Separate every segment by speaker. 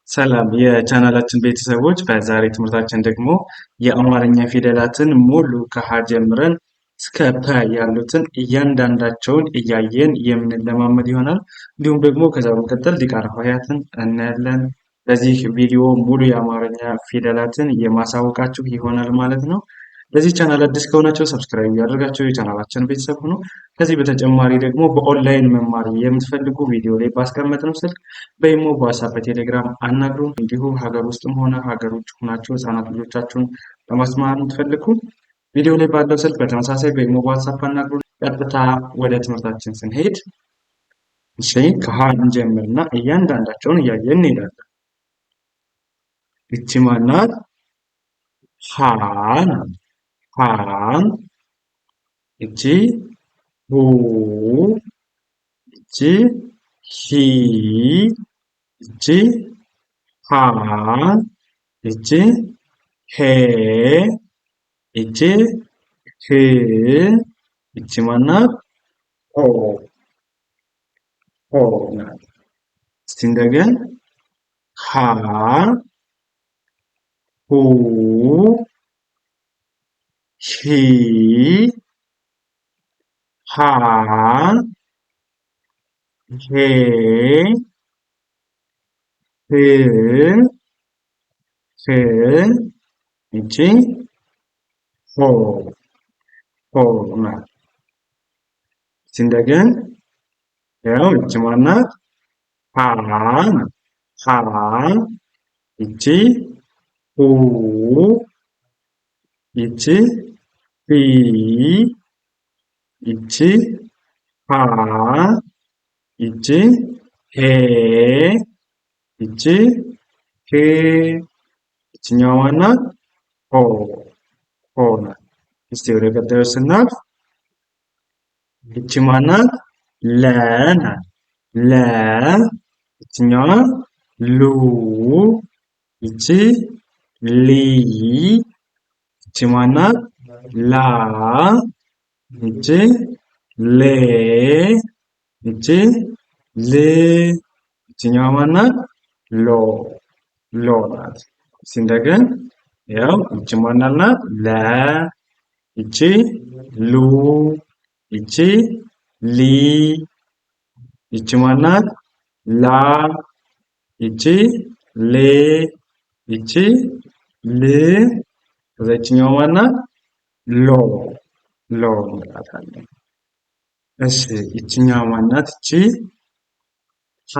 Speaker 1: ሰላም የቻናላችን ቤተሰቦች፣ በዛሬ ትምህርታችን ደግሞ የአማርኛ ፊደላትን ሙሉ ከሀ ጀምረን እስከ ፐ ያሉትን እያንዳንዳቸውን እያየን የምንለማመድ ይሆናል። እንዲሁም ደግሞ ከዛ በመቀጠል ዲቃላ ሆሄያትን እናያለን። በዚህ ቪዲዮ ሙሉ የአማርኛ ፊደላትን የማሳወቃችሁ ይሆናል ማለት ነው። ለዚህ ቻናል አዲስ ከሆናችሁ ሰብስክራይብ ያደርጋችሁ የቻናላችን ቤተሰብ ሆኖ ከዚህ በተጨማሪ ደግሞ በኦንላይን መማር የምትፈልጉ ቪዲዮ ላይ ባስቀመጥነው ስልክ በኢሞ፣ በዋትስአፕ፣ በቴሌግራም አናግሩን። እንዲሁም ሀገር ውስጥም ሆነ ሀገር ውጭ ሆናችሁ ህጻናት ልጆቻችሁን ለማስተማር የምትፈልጉ ቪዲዮ ላይ ባለው ስልክ በተመሳሳይ በኢሞ፣ በዋትስአፕ አናግሩን። ቀጥታ ወደ ትምህርታችን ስንሄድ እሺ ከሀ እንጀምርና እያንዳንዳቸውን እያየን እንሄዳለን። እቺ ማናት? ሀ ናት። ሀ እቺ ሁ እቺ ሂ እቺ ሃ እቺ ሄ እቺ ህ እቺ ማናት? ሆ ሆ ናት። እስቲ እንደገን ሃ ሁ ሂ ሃ ሄ ህ እቺ ሆ ሆ ናት። እስቲ እንደገን ያው እቺ ማናት? ሃ ናት። ሃ እቺ ሁ እቺ ሂ እቺ ሃ እቺ ሄ እቺ ህ እቺኛዋ ማናት? ሆ ሆ ናት። እስቲ ወደ ቀጣዩ ስናልፍ እቺ ማናት? ለ ናት። ለ እቺኛዋ ሉ እቺ ሊ እቺ ማናት? ላ እቺ ሌ እቺ ል እቺኛዋ ማናት? ሎ ሎ ናት። እስቲ እንደገን ያው እቺ ማናት ናት? ለ እቺ ሉ እቺ ሊ እቺ ማናት? ላ እቺ ሌ እቺ ል ከዛችኛው ማናት? ሎ ሎ እንላታለን። እሺ እቺኛው ማናት? እቺ ሃ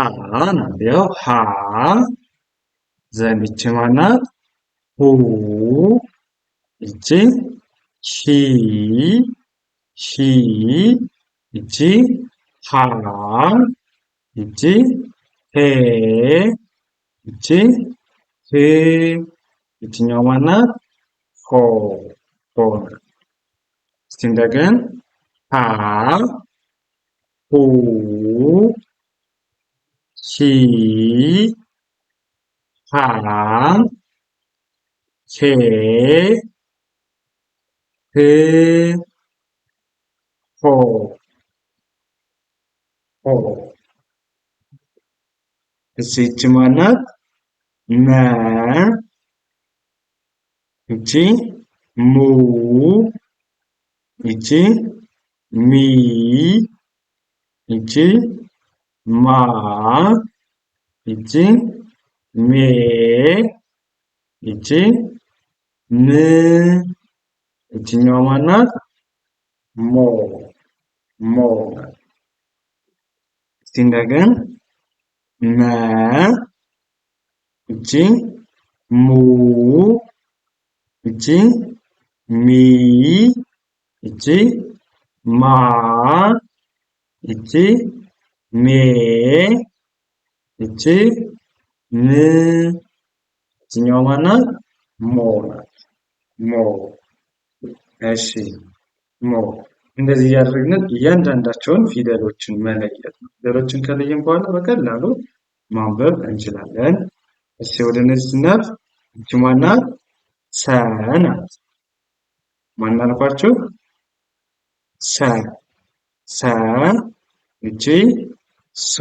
Speaker 1: ናት። ያው ሃ ዘን እቺ ማናት? ሁ እቺ ሂ ሂ እቺ ሃ እቺ ሄ እቺ ህ እቺኛው ማናት? ሆ ሆ ናት። እስቲ እንደገን ሃ ሁ ሂ ሃ ሄ ህ ሆ ሆ እቺ ማናት? መ እቺ ሙ እቺ ሚ እቺ ማ እቺ ሜ እቺ ም እቺኛዋ ማናት? ሞ ሞ ናት። እስቲ እንደገን መ እቺ ሙ እቺ ሚ እቺ ማ እቺ ሜ እቺ ም እቺኛው ማናት? ሞ ናት። ሞ እሺ ሞ እንደዚህ እያደረግን እያንዳንዳቸውን ፊደሎችን መለየት ነው። ፊደሎችን ከለየን በኋላ በቀላሉ ማንበብ እንችላለን። እሺ ወደ እነዚህ ስናልፍ እቺ ማናት? ሰ ናት። ማን አልኳችሁ? ሰ ሰ እቺ ሱ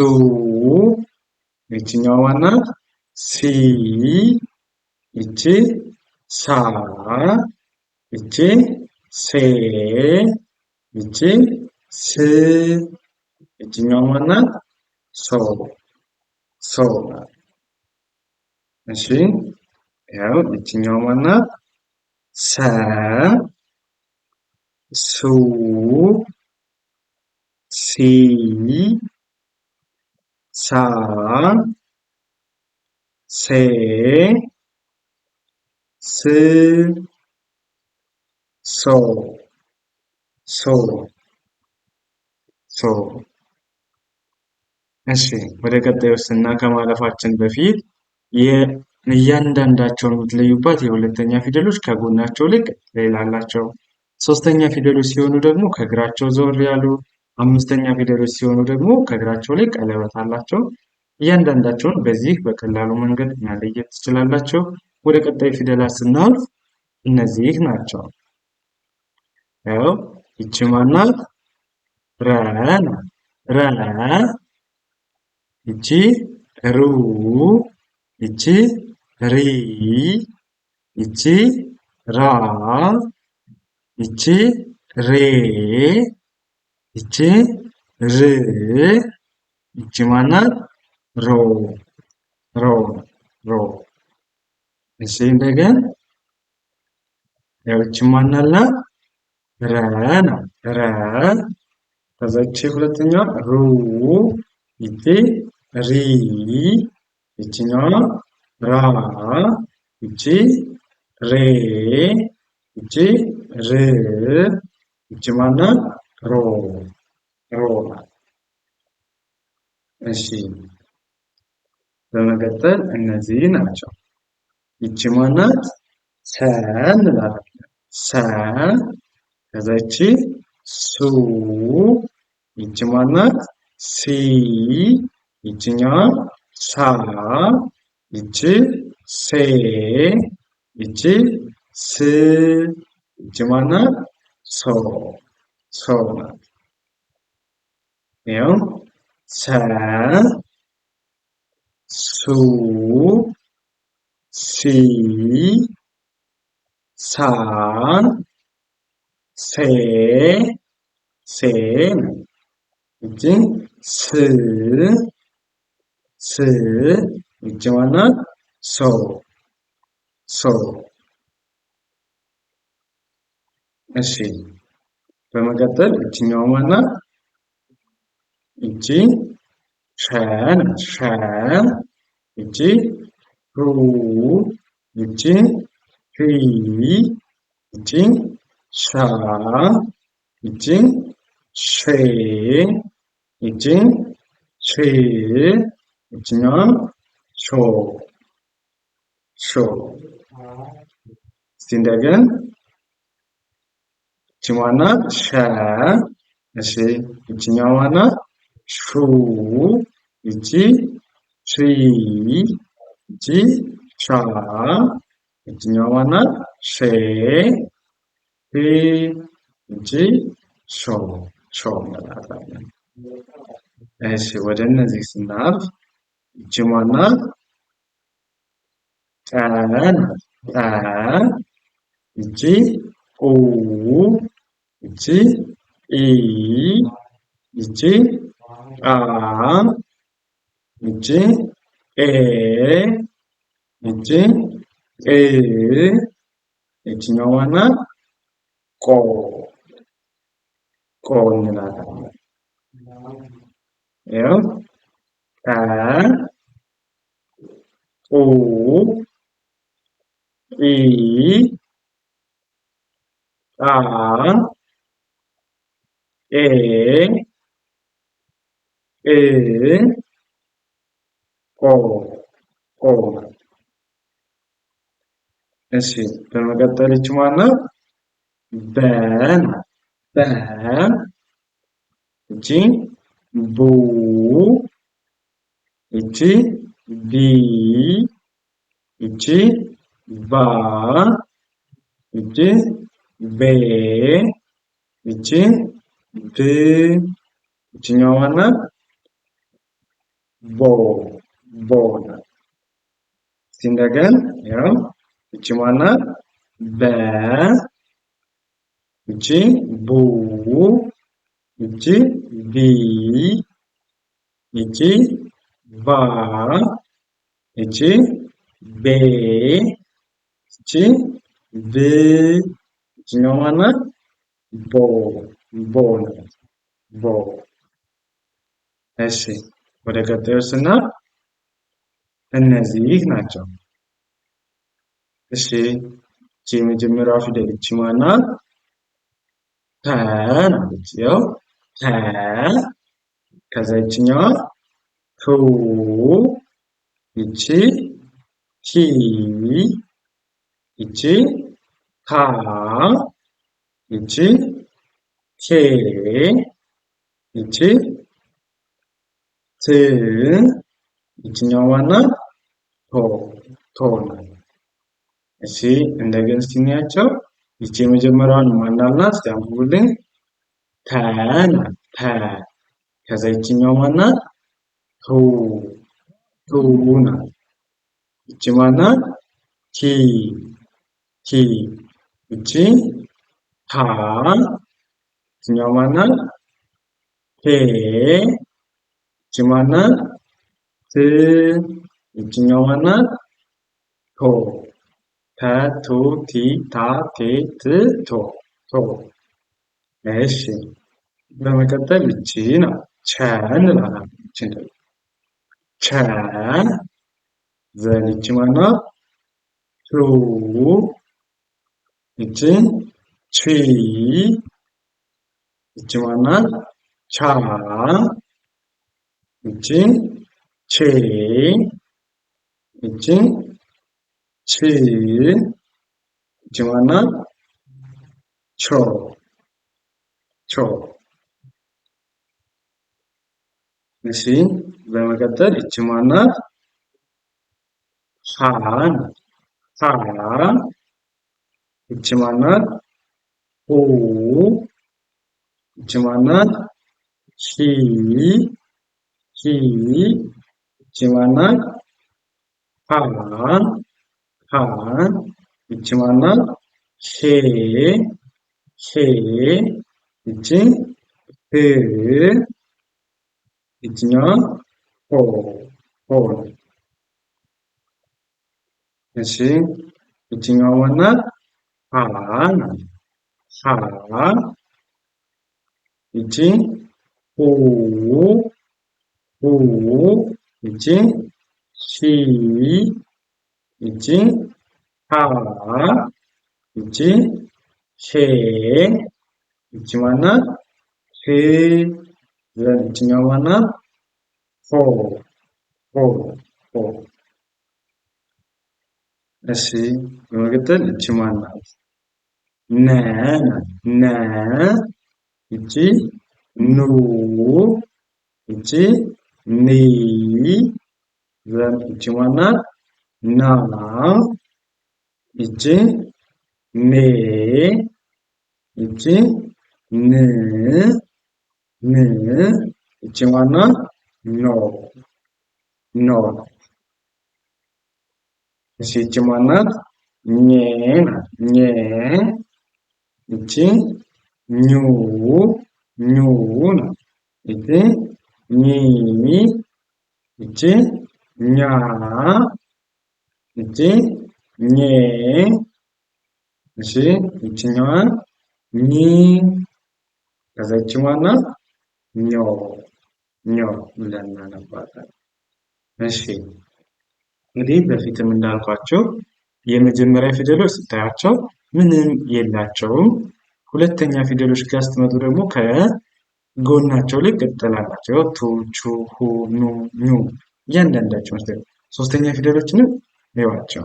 Speaker 1: እቺኛዋ ማናት? ሲ ይቺ ሳ ይቺ ሴ ይቺ ስ ይችኛው ማናት? ሶ ሶ ናት። እሺ ያው ይችኛው ማናት? ሰ ሱ ሲ ሳ ሴ ስ ሶ ሶ ሶ። እሺ ወደ ቀጣዩ ስና ከማለፋችን በፊት እያንዳንዳቸውን የምትለዩባት የሁለተኛ ፊደሎች ከጎናቸው ልክ ሌላ አላቸው። ሶስተኛ ፊደሎች ሲሆኑ ደግሞ ከእግራቸው ዘወር ያሉ፣ አምስተኛ ፊደሎች ሲሆኑ ደግሞ ከእግራቸው ላይ ቀለበት አላቸው። እያንዳንዳቸውን በዚህ በቀላሉ መንገድ መለየት ትችላላችሁ። ወደ ቀጣይ ፊደላት ስናልፍ እነዚህ ናቸው። ያው ይቺ ማናት? ረ ናት። ረ ይቺ ሩ ይቺ ሪ ይቺ ራ ይቺ ሬ ይቺ ር ይቺ ማናት? ሮ ሮ ሮ። እሺ እንደገና ያው ይቺ ማናት? ረ ናት። ረ ከዛ ይቺ ሁለተኛዋ ሩ ይቺ ሪ ይቺኛዋ ራ ይቺ ሬ ይቺ ር ይቺ ማናት? ሮ ሮ ናት። እሺ በመቀጠል እነዚህ ናቸው። ይቺ ማናት? ሰ እንላለን። ሰ ከዛ ይቺ ሱ ይቺ ማናት? ሲ ይቺኛዋ ሳ ይቺ ሴ ይቺ ስ ይቺ ማናት? ሶ ሶ ናት። ይኸው ሰ ሱ ሲ ሳ ሴ ሴ ነው። ይቺ ስ ስ ይቺ ማናት? ሶ ሶ። እሺ በመቀጠል ይቺኛው ማናት? ይቺ ሸ ናት። ሸ ይቺ ሩ ይቺ ሂ ይቺ ሻ ይቺ ሼ ይቺ ሽ ይቺኛዋ ሾ ሾ። እስቲ እንደገና ይቺ ማናት? ሸ እሺ ይቺኛዋ ማናት? ሹ ይቺ ሺ ይቺ ሻ ይቺኛዋ ማናት? ሼ ሂ ይቺ ሾ ሾ እንላታለን። እሺ ወደ እነዚህ ስናልፍ ይቺ ማናት? ጠ ናት። ጠ ይቺ ኡ ይቺ ኢ ይቺ አ ይቺ ኤ ይቺ እ ይቺኛዋ ማናት? ቆ ቆ እንላታለን። ይኸው ጠ ኡ ኢ አ ኤ እ ቆ ቆ። እሺ በመቀጠል ይቺ ማናት? በ ናት። በ ይቺ ቡ ይቺ ቢ ይቺ ባ ይቺ ቤ ይቺ ብ ይቺኛዋ ማናት? ቦ ቦ ናት። እስቲ እንደገን ያው እቺ ማናት? በ እቺ ቡ እቺ ቢ እቺ ባ እቺ ቤ እቺ ብ እቺኛው ማናት? ቦ ቦ ነው ቦ። እሺ ወደ ቀጣዩ ስናልፍ እነዚህ ናቸው። እሺ እቺ የመጀመሪያዋ ፊደል እቺ ማናት? ተ ናት። ያው ተ ከዛ ይችኛዋ ቱ ይቺ ቲ ይቺ ታ ይቺ ቴ ይቺ ት ይችኛዋ ማናት? ቶ ቶ ናት። እሺ እንደገና እስቲ እንያቸው። ይቺ የመጀመሪያዋን ማን ናት? እስቲ አንብቡልኝ። ተ ናት ተ። ከዛ ይችኛው ማናት? ቱ ቱ ናት። ይቺ ማናት? ቲ ቲ ይቺ ታ ይችኛው ማናት? ቴ ይቺ ማናት? ት ይችኛው ማናት? ቶ ተ ቱ ቲ ታ ቴ ት ቶ ቶ። እሺ በመቀጠል እቺ ነው ቸ እንላለን። እቺ ቸ ዘን እቺ ማናት? ቹ እቺ ቺ እቺ ማናት? ቻ እቺ ቼ እቺ ች እቺ ማናት? ቾ ቾ። እሺ በመቀጠል እቺ ማናት? ሀ ሀ እቺ ማናት? ሁ እቺ ማናት? ሂ ሂ እቺ ማናት? ሃ ሃ እቺ ማናት? ሄ ሄ እቺ ህ እቺኛዋ ሆ ሆ። እሺ እቺኛዋ ማናት? ሃ ናት ሃ እቺ ሁ ሁ እቺ ሂ እቺ ሃ እቺ ሄ እቺ ማናት? ህ ዘን እቺኛው ማናት? ሆ ሆ ሆ። እሺ በመቀጠል እቺ ማናት? ነ ናት ነ እቺ ኑ እቺ ኒ ዘን እቺ ማናት? ና እቺ ኔ እቺ ን ን እቺ ማናት? ኖ ኖ። እሺ እቺ ማናት? ኘ ናት ኘ እቺ ኙ ኙ ናት እቺ ኚ እቺ ኛ እቺ ኜ እሺ ይችኛዋ ኚ ከዛ ይቺ ማናት? ኞ ኞ ብለን እናነባታለን። እሺ እንግዲህ በፊትም እንዳልኳቸው የመጀመሪያ ፊደሎች ስታያቸው ምንም የላቸውም። ሁለተኛ ፊደሎች ጋር ስትመጡ ደግሞ ከጎናቸው ላይ ቅጥል አላቸው። ቱ ቹ ሁ ኑ ኙ እያንዳንዳቸው መስለ ሶስተኛ ፊደሎችንም ይዋቸው።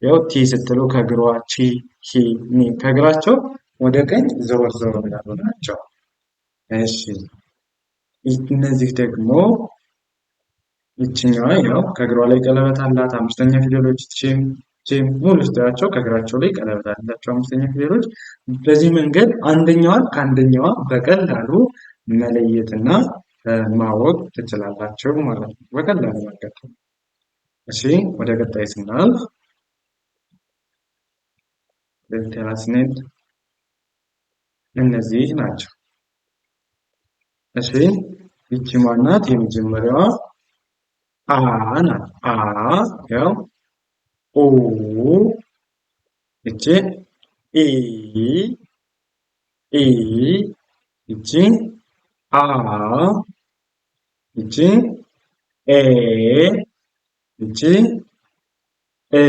Speaker 1: ያው ቲ ስትሉ ከግሯ ቺ ሂ ኒ ከግራቸው ወደ ቀኝ ዘወር ዘወር ያሉ ናቸው። እሺ እነዚህ ደግሞ ይችኛዋ ያው ከግሯ ላይ ቀለበት አላት። አምስተኛ ፊደሎች ቺም ሙሉ ስታያቸው ከግራቸው ላይ ቀለበት አላቸው አምስተኛ ፊደሎች። በዚህ መንገድ አንደኛዋን ከአንደኛዋ በቀላሉ መለየትና ማወቅ ትችላላችሁ ማለት ነው። በቀላሉ መንገድ እሺ ወደ ቀጣይ ስናልፍ ሁለተኛ ስንሄድ እነዚህ ናቸው። እሺ ይቺ ማናት? የመጀመሪያዋ አ ናት። አ ያው ኡ ይቺ ኢ ኢ ይቺ አ ይቺ ኤ ይቺ እ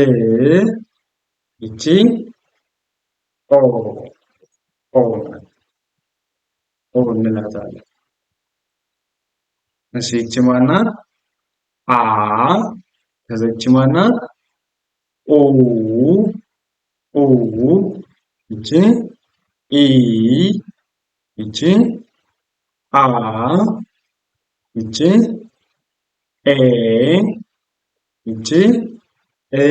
Speaker 1: ይቺ ኦ ኦ ናት። ኦ እንላታለን። እሺ ይቺ ማናት? አ ከዛ ይቺ ማናት? ኡ ኡ ይቺ ኢ ይቺ አ ይቺ ኤ ይቺ እ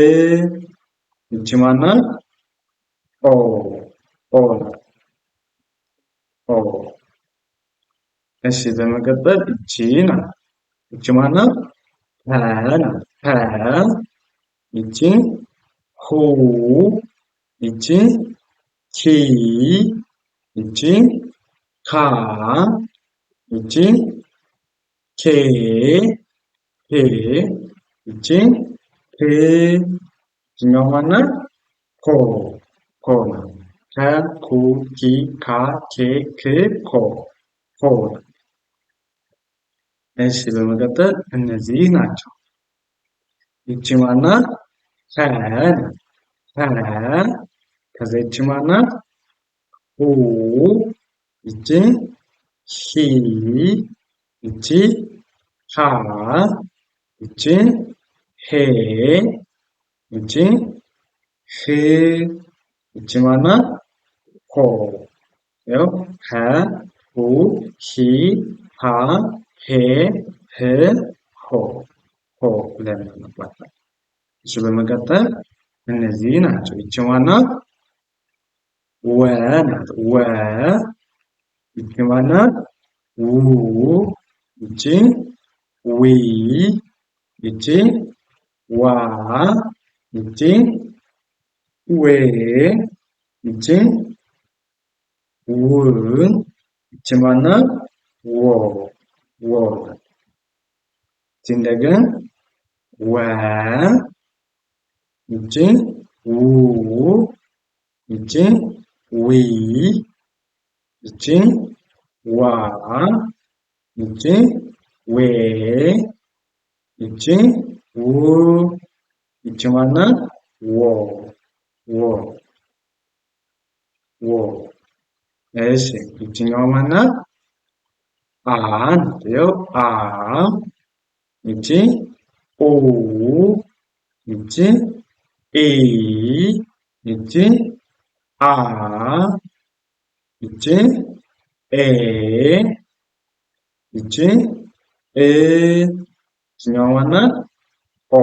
Speaker 1: ይቺ ማናት? ኦ ኦ ናት። ኦ እሺ በመቀጠል ይቺ ናት። ይቺ ማናት? ፐ ናት። ፐ ይቺ ሁ ይቺ ኪ ይቺ ካ ይቺ ኬ ሄ ይቺ ፕ ይችኛው ማናት? ኮ ኮ ናት። ከ ኩ ኪ ካ ኬ ክ ኮ ኮ ናት። እሺ በመቀጠል እነዚህ ናቸው። ይቺ ማናት? ኸ ናት። ኸ ከዛ ይቺ ማናት? ሁ ይቺ ሂ ይቺ ሃ ይቺ ሄ ይቺ ህ ይቺ ማናት? ሆ ያው ሀ ሁ ሂ ሃ ሄ ህ ሆ ሆ ብለን እናነባለን። እሺ በመቀጠል እነዚህ ናቸው። ይቺ ማናት? ወ ናት። ወ ይቺ ማናት? ው ይቺ ዊ ይቺ ዋ ይቺ ዌ ይቺ ው ይቺ ማናት? ዎ ዎ ናት። ይቺ እንደገና ወ ይቺ ው ይቺ ዊ ይቺ ዋ ይቺ ዌ ይቺ ው ይቺ ማናት? ዎ ዎ ዎ እሺ ይቺኛዋ ማናት? አ ናት። ይኸው አ ይቺ ኡ ይቺ ኢ ይቺ አ ይቺ ኤ ይቺ እ ይቺኛዋ ማናት? ኦ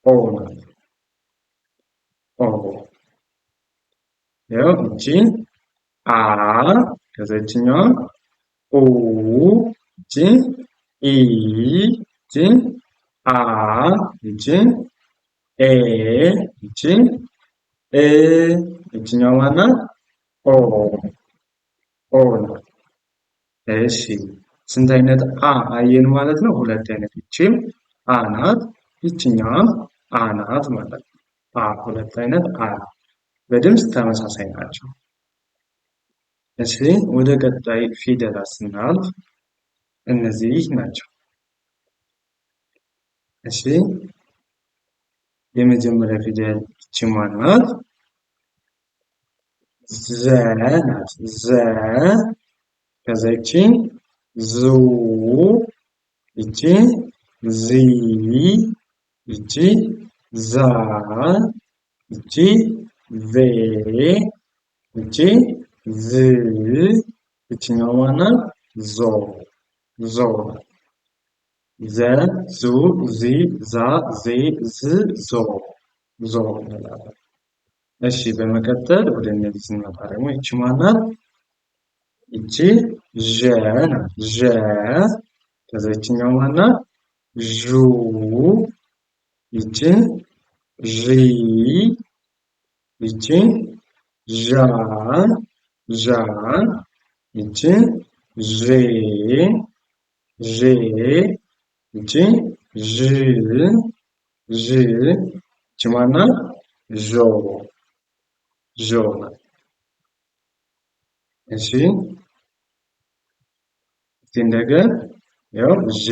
Speaker 1: ኦ ናት። ኦ ያው ይቺ አ ከዛ ይቺኛዋ ኡ ይቺ ኢ ይቺ አ ይቺ ኤ ይቺ እ ይቺኛዋ ማናት? ኦ ኦ ናት። እሺ ስንት አይነት አ አየን ማለት ነው? ሁለት አይነት። ይቺም አ ናት፣ ይቺኛዋም አ ናት ማለት ነው። አ ሁለት አይነት አ በድምፅ ተመሳሳይ ናቸው። እሺ ወደ ቀጣይ ፊደላት ስናልፍ እነዚህ ናቸው። እሺ የመጀመሪያ ፊደል ይቺ ማን ናት? ዘ ናት። ዘ ከዛ ይቺ ዙ ይቺ ዚ ይቺ ዛ ይቺ ቬ ይቺ ዝ ይቺኛዋ ማናት? ዞ ዞ ዘ ዙ ዚ ዛ ዜ ዝ ዞ ዞ እንላለን። እሺ በመቀጠል ወደ እነዚህ ስንመጣ ደግሞ ይቺ ማናት? ይቺ ዠ ናት። ዠ ከዛ ይቺኛው ማናት? ዡ ይቺ ዢ ይቺ ዣ ዣ ይቺ ዤ ዤ ይቺ ዥ ዥ ይቺ ማናት? ዦ ዦ እሺ እስቲ እንደገና ያው ዠ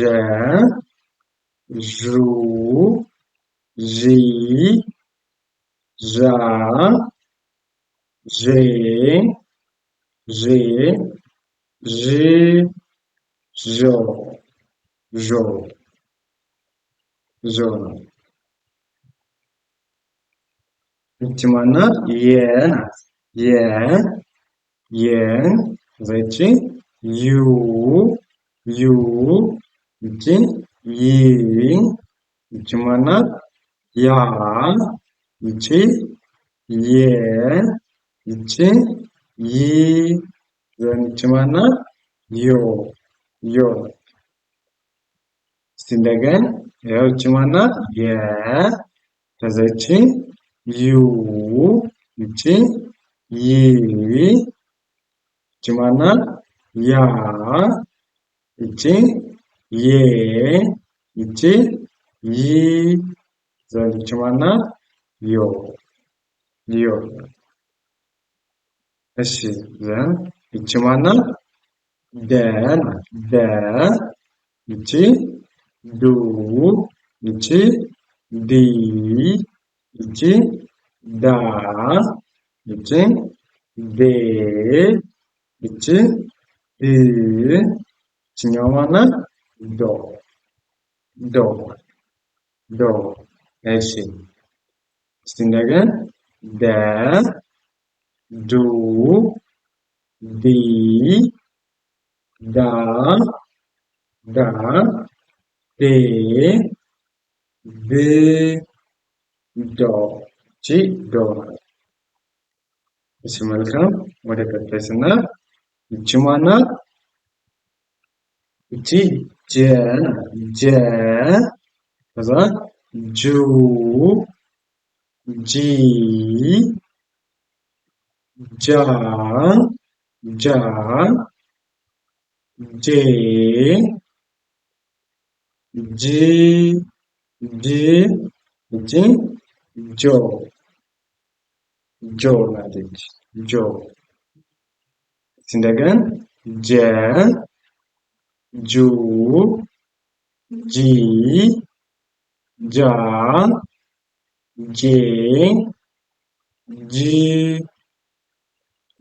Speaker 1: ዡ ዢ ዣ ዤ ዤ ዥ ዦ ዦ ዦ ነው። ይቺ ማናት? የ ናት። የ የ ከዛ ይቺ ዩ ዩ ይቺ ይ ይቺ ማናት? ያ ይቺ የ ይቺ ይ ይቺ ማናት? ዮ ዮ እስቲ እንደገና ያው ይቺ ማናት? የ ከዛ ይቺ ዩ ይቺ ይ ይቺ ማናት? ያ ይቺ የ ይቺ ይ ይቺ ማናት? ዮ ዮ እሺ ይቺ ማናት? ደ ናት። ደ ይቺ ዱ ይቺ ዲ ይቺ ዳ ይቺ ዴ ይቺ ድ ይችኛዋ ማናት? ዶ ዶ ዶ እሺ እስቲ እንደገና ደ ዱ ዲ ዳ ዳ ዴ ድ ዶ ይቺ ዶ ናት። እሺ መልካም ወደ ቀጣይ ስናልፍ ይቺ ማናት? ይቺ ጀ ናት። ጀ ከዛ ጁ ጂ ጃ ጃ ጄ ጂ ጅ ይቺ ጆ ጆ ናት። ጆ እንደገና ጀ ጁ ጂ ጃ ጄ ጂ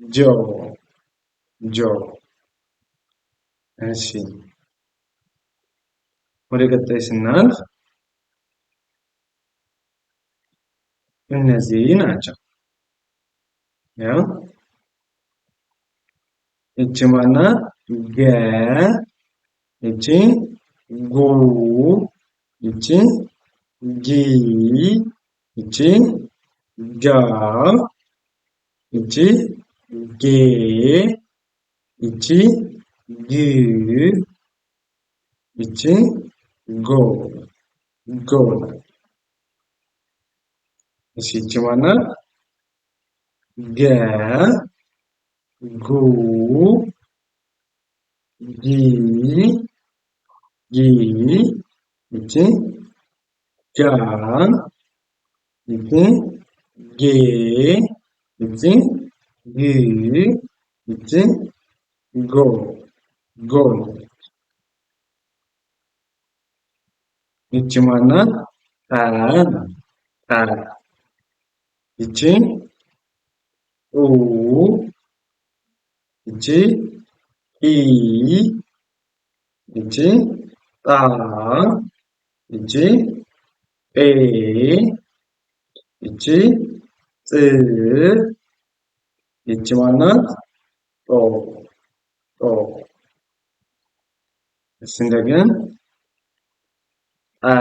Speaker 1: ጆ ጆ እሺ ወደ ቀጣይ ስናልፍ እነዚህ ናቸው። ያው ይቺ ማናት? ገ ይቺ ጉ ይቺ ጊ ይቺ ጋ ይቺ ጌ ይቺ ግ ይቺ ጎ ጎ እሺ ይቺ ማናት? ገ ጉ ጊ ጊ ይቺ ጋ ይቺ ጌ ይቺ ግ ይቺ ጎ ጎ ይቺ ማናት? ጠ ጠ ይቺ ኡ ይቺ ኢ ይቺ ጣ ይቺ ጴ ይቺ ፅ ይቺ ማናት? ጦ ጦ እሺ እንደገና አ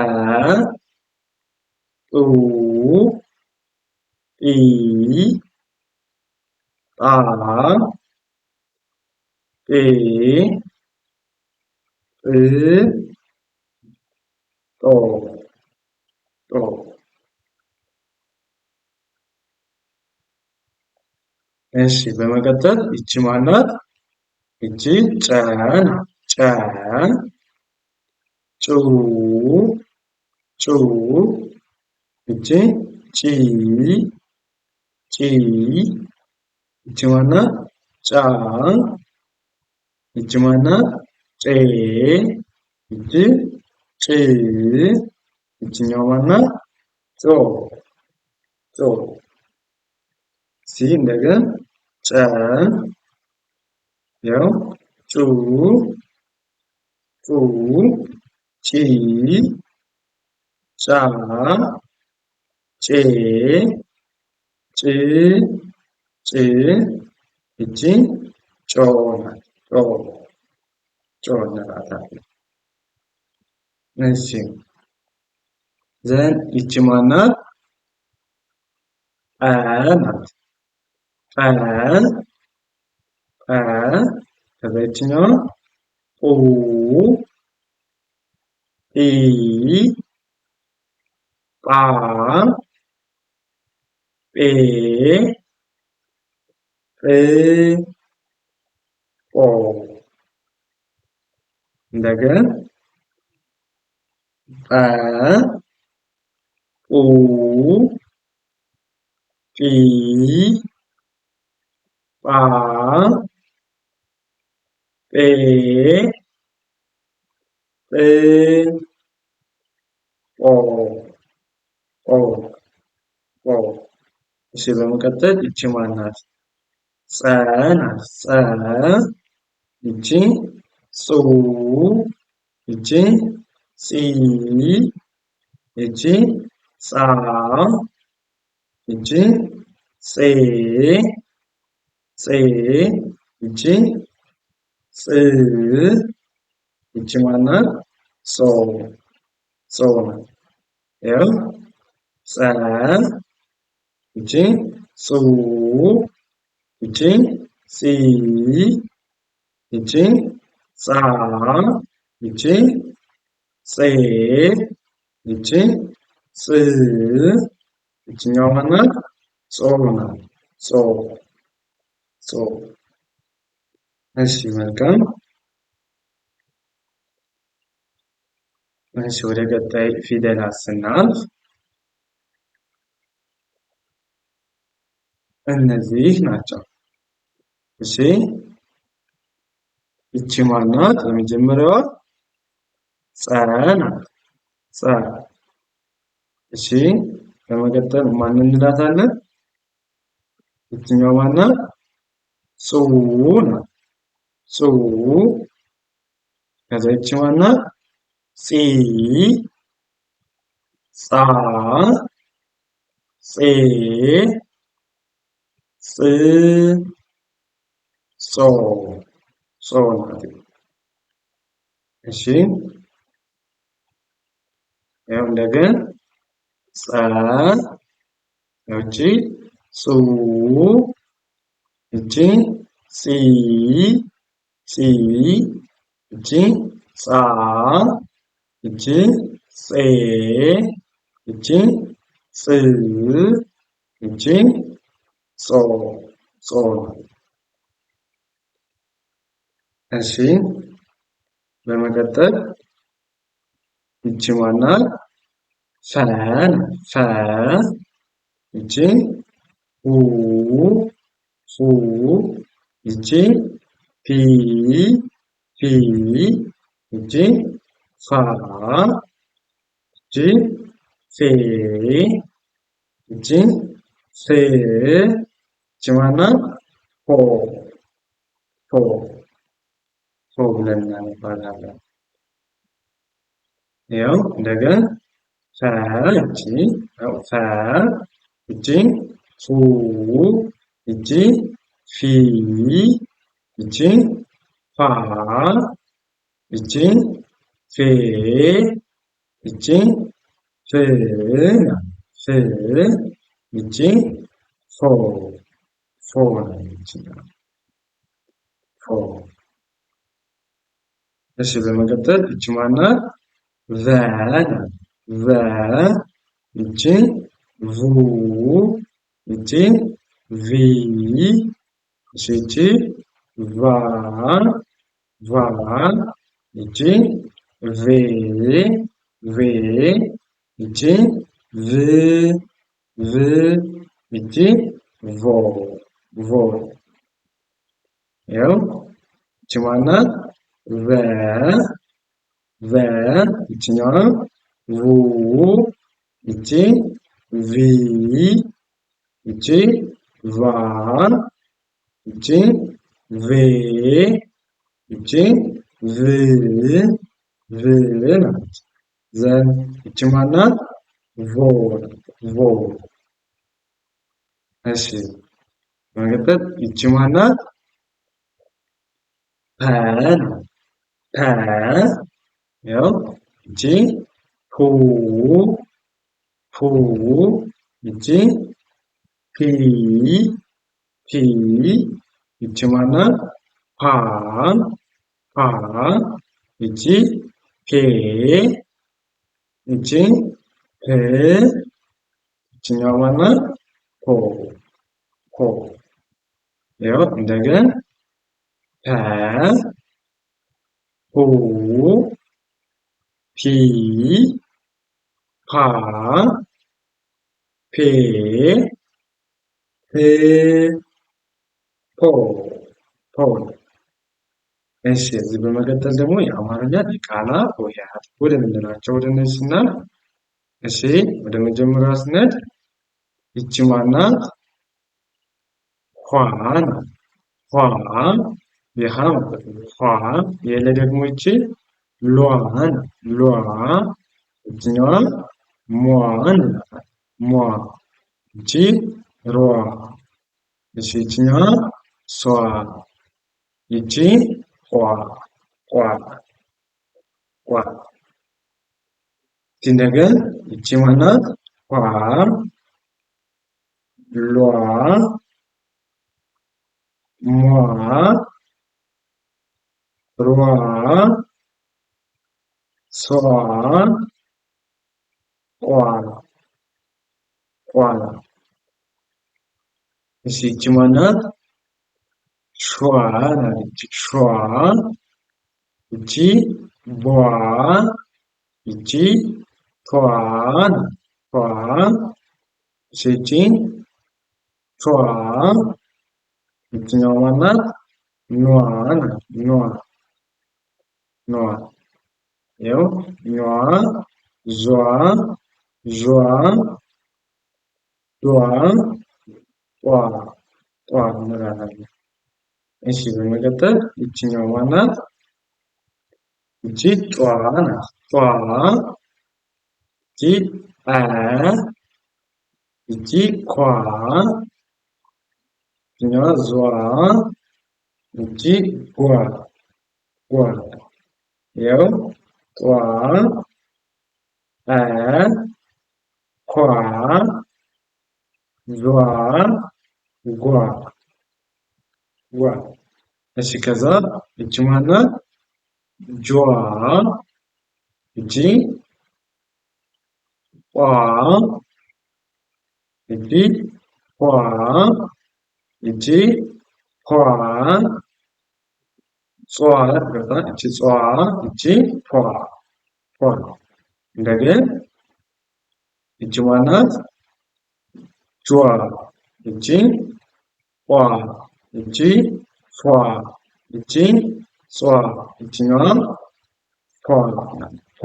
Speaker 1: ጡ ጲ ጳ ጴ ጵ ጦ ጦ እሺ በመቀጠል ይቺ ማናት? ይቺ ጨ ናት። ጨ ጩ ጩ ይቺ ጪ ጪ ይቺ ማናት? ጫ ይቺ ማናት? ጬ ይቺ ጭ ይቺኛው ማናት? ጮ ጮ እንደገና ጨ ያው ጩ ጩ ጪ ጫ ጬ ጭ ጭ ይቺ ጮ ናት። ጮ ጮ እንላታለን። እሺ ይቺ ማናት? ጰ ናት። ጰ ጰ ከዛ ይቺኛዋ ጱ ጲ ጳ ጴ ጵ ጶ እንደገና ጰ ጱ ጲ ጳ ጴ ጵ ጶ ጶ ጶ እሺ በመቀጠል ይቺ ማናት? ጸ ናት። ጸ ይቺ ጹ ይቺ ጺ ይቺ ጻ ይቺ ጼ ጼ ይቺ ጽ ይቺ ማናት? ጾ ጾ ናት። ያው ጸ ይቺ ጹ ይቺ ጺ ይቺ ጻ ይቺ ጼ ይቺ ጽ ይቺኛው ማናት? ጾ ናት። ጾ ጾ እሺ መልካም። እሺ ወደ ቀጣይ ፊደላት ስናልፍ እነዚህ ናቸው። እሺ ይቺ ማናት? የመጀመሪያዋ ጸ ናት። ጸ እሺ በመቀጠል ማን እንላታለን? ይቺኛው ማናት? ጹ ናት። ጹ ከዛ ይቺ ማናት? ጺ ጻ ጼ ጽ ጾ ጾ ናት። እሺ ያው እንደገና ጸ ይቺ ጹ ይቺ ጺ ጺ ይቺ ጻ ይቺ ጼ ይቺ ጽ ይቺ ጾ ጾ ናት። እሺ በመቀጠል ይቺ ማናት? ፈ ናት። ፈ ይቺ ሁ ሁ ይቺ ፊ ፊ ይቺ ፋ ይቺ ፌ ይቺ ፌ ይቺ ማናት? ፎ ፎ ፎ ብለን እናነባታለን። ያው እንደገና ፈ ይቺ ፈ ይቺ ፉ ይቺ ፊ ይቺ ፋ ይቺ ፌ ይቺ ፍ ፍ ይቺ ፎ ፎ ነች። ፎ እሺ በመቀጠል ይቺ ማናት? ቨ ናት። ቨ ይቺ ቩ ይቺ ቪ እሺ ይቺ ቫ ቫ ይቺ ቬ ቬ ይቺ ቭ ቭ ይቺ ቮ ቮ ያው ይቺ ማናት? ቨ ቨ ይችኛዋ ቡ ይቺ ቪ ይቺ ቫ ይቺ ቬ ይቺ ቭ ቭ ናት። ዘን ይቺ ማናት? ቮ ቮ። እሺ በመቀጠል ይቺ ማናት? ፐ ነው። ፐ ያው ይቺ ፑ ፑ ይቺ ፒ ፒ ይቺ ማናት? ፓ ፓ ይቺ ፔ ይቺ ፕ ይቺኛዋ ማናት? ፖ ፖ ያው እንደገና ፐ ፑ ፒ ፓ ፔ ፕ ፖ ፖ። እሺ እዚህ በመቀጠል ደግሞ የአማርኛ ዲቃላ ሆሄያት ወደ ምንላቸው ወደ እነዚህ ስናልፍ፣ እሺ ወደ መጀመሪያው ስንሄድ ይቺ ማናት? ኋ ናት። ኋ የሃ ማለት ነው። ኋ የለ ደግሞ ይቺ ሏ ናት። ሏ ይችኛዋ ሟ እንላታለን። ሟ ይቺ ሯ እሺ ይችኛዋ ሷ ይቺ ቋ ቋ ቋ። እንደገና ይቺ ማናት? ኋ ሏ ሟ ሯ ሷ ቋ ቋ። እሺ ይቺ ማናት? ሿ ናት። ሿ ይቺ ቧ ይቺ ቷ ናት። ቷ እሺ ይቺ ቿ ይቺኛዋ ማናት? ኗ ናት። ኗ ኗ ያው ኟ ዟ ዧ ዷ ጧ ጧ እንላለን። እሺ በመቀጠል ይቺኛው ማናት? ይቺ ጯ ናት። ጯ ይቺ አ ይቺ ኳ ይቺኛዋ ዟ ይቺ ጓ ጓ ያው ጧ አ ኳ ዟ ጓ ጓ። እሺ ከዛ ይቺ ማናት? ጇ ይቺ ቋ ይቺ ኋ ይቺ ኋ ጿ ይቅርታ ይቺ ጿ ይቺ ፏ ፏ። እንደገና ይቺ ማናት? ጇ ይቺ ቋ ይቺ ፏ ይቺ ጿ ይቺኛዋ ፏ ፏ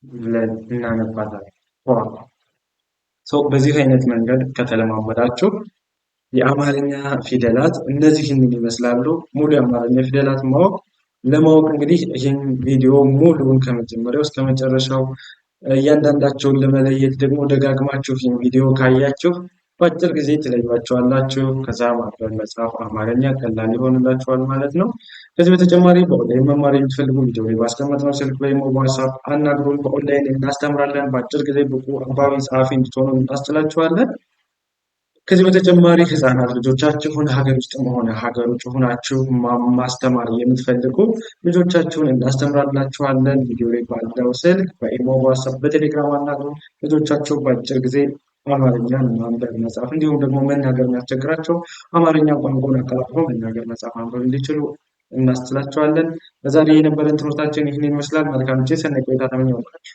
Speaker 1: ብለን እናነባታለን። ፏ በዚህ አይነት መንገድ ከተለማመዳችሁ የአማርኛ ፊደላት እነዚህን ይመስላሉ። ሙሉ የአማርኛ ፊደላት ለማወቅ እንግዲህ ይህን ቪዲዮ ሙሉውን ከመጀመሪያው እስከ መጨረሻው እያንዳንዳቸውን ለመለየት ደግሞ ደጋግማችሁ ይህን ቪዲዮ ካያችሁ በአጭር ጊዜ ትለዩዋቸዋላችሁ። ከዛ ማንበብ መጻፍ አማርኛ ቀላል ይሆንላችኋል ማለት ነው። ከዚህ በተጨማሪ በኦንላይን መማር የምትፈልጉ ቪዲዮ ባስቀመጥነው ስልክ ወይም በዋትስአፕ አናግሩን። በኦንላይን እናስተምራለን። በአጭር ጊዜ ብቁ አንባቢ ጸሐፊ እንድትሆኑ እናስችላችኋለን። ከዚህ በተጨማሪ ህፃናት ልጆቻችሁን ሀገር ውስጥም ሆነ ሀገር ውጭ ሆናችሁ ማስተማር የምትፈልጉ ልጆቻችሁን እናስተምራላችኋለን። ቪዲዮ ላይ ባለው ስልክ በኢሞ፣ በዋትስአፕ፣ በቴሌግራም አናግሩን። ልጆቻችሁ በአጭር ጊዜ አማርኛን ማንበብ መጻፍ እንዲሁም ደግሞ መናገር የሚያስቸግራቸው አማርኛ ቋንቋን አቀላጥፈው መናገር መጻፍ ማንበብ እንዲችሉ እናስችላቸዋለን። በዛሬ የነበረን ትምህርታችን ይህን ይመስላል። መልካም ጊዜ፣ ሰናይ ቆይታ ተመኘሁላችሁ።